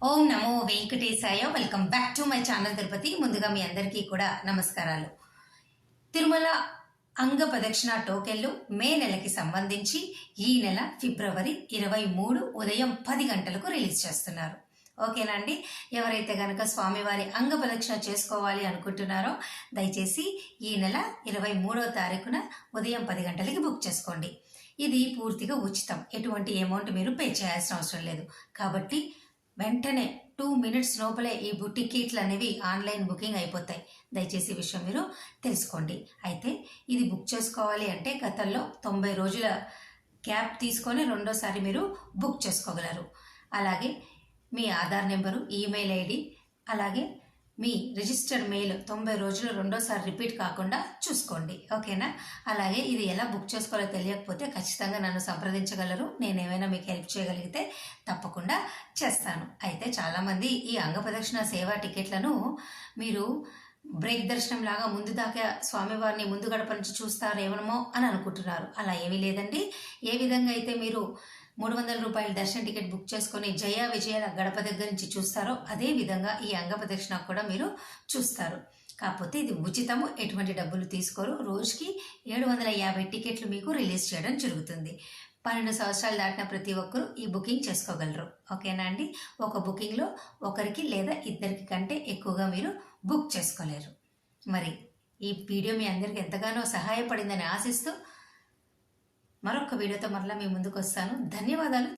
Om Namo Venkatesaya. Welcome back to my channel Tirupati. ముందుగా మీ అందరికీ కూడా నమస్కారాలు. తిరుమల అంగ ప్రదక్షిణ టోకెన్లు మే నెలకి సంబంధించి ఈ నెల ఫిబ్రవరి 23 ఉదయం 10 గంటలకు రిలీజ్ చేస్తున్నారు. ఓకేనా అండి? ఎవరైతే గనక స్వామివారి అంగ ప్రదక్షిణ చేసుకోవాలి అనుకుంటున్నారో దయచేసి ఈ నెల 23వ తారీఖున ఉదయం 10 గంటలకి బుక్ చేసుకోండి. ఇది పూర్తిగా ఉచితం. ఎటువంటి అమౌంట్ మీరు పే చేయాల్సిన అవసరం లేదు. కాబట్టి వెంటనే 2 మినిట్స్ లోపలే ఈ టికెట్లు అనేవి ఆన్లైన్ బుకింగ్ అయిపోతాయి. దయచేసి ఈ విషయం మీరు తెలుసుకోండి. అయితే ఇది బుక్ చేసుకోవాలి అంటే గతంలో 90 రోజుల గ్యాప్ తీసుకొని రెండోసారి మీరు బుక్ చేసుకోగలరు. అలాగే మీ ఆధార్ నెంబరు, ఈమెయిల్ ఐడి, అలాగే మీ రిజిస్టర్డ్ మెయిల్ 90 రోజులు రెండోసారి రిపీట్ కాకుండా చూసుకోండి. ఓకేనా? అలాగే ఇది ఎలా బుక్ చేసుకోవాలో తెలియకపోతే ఖచ్చితంగా నన్ను సంప్రదించగలరు. నేను ఏమైనా మీకు హెల్ప్ చేయగలిగితే తప్పకుండా చేస్తాను. అయితే చాలామంది ఈ అంగ ప్రదక్షిణ సేవా టికెట్లను మీరు బ్రేక్ దర్శనం లాగా ముందు దాకా స్వామివారిని ముందు గడప నుంచి చూస్తారేమో అని అనుకుంటున్నారు. అలా ఏమీ లేదండి. ఏ విధంగా అయితే మీరు 300 రూపాయల దర్శన టికెట్ బుక్ చేసుకుని జయ విజయాల గడప దగ్గర నుంచి చూస్తారో అదే విధంగా ఈ అంగ ప్రదక్షిణ కూడా మీరు చూస్తారు. కాకపోతే ఇది ఉచితము, ఎటువంటి డబ్బులు తీసుకోరు. రోజుకి 750 టికెట్లు మీకు రిలీజ్ చేయడం జరుగుతుంది. 12 సంవత్సరాలు దాటిన ప్రతి ఒక్కరూ ఈ బుకింగ్ చేసుకోగలరు. ఓకేనా అండి? ఒక బుకింగ్లో ఒకరికి లేదా ఇద్దరికి కంటే ఎక్కువగా మీరు బుక్ చేసుకోలేరు. మరి ఈ వీడియో మీ అందరికి ఎంతగానో సహాయపడిందని ఆశిస్తూ మరొక వీడియోతో మరలా మీ ముందుకు వస్తాను. ధన్యవాదాలు.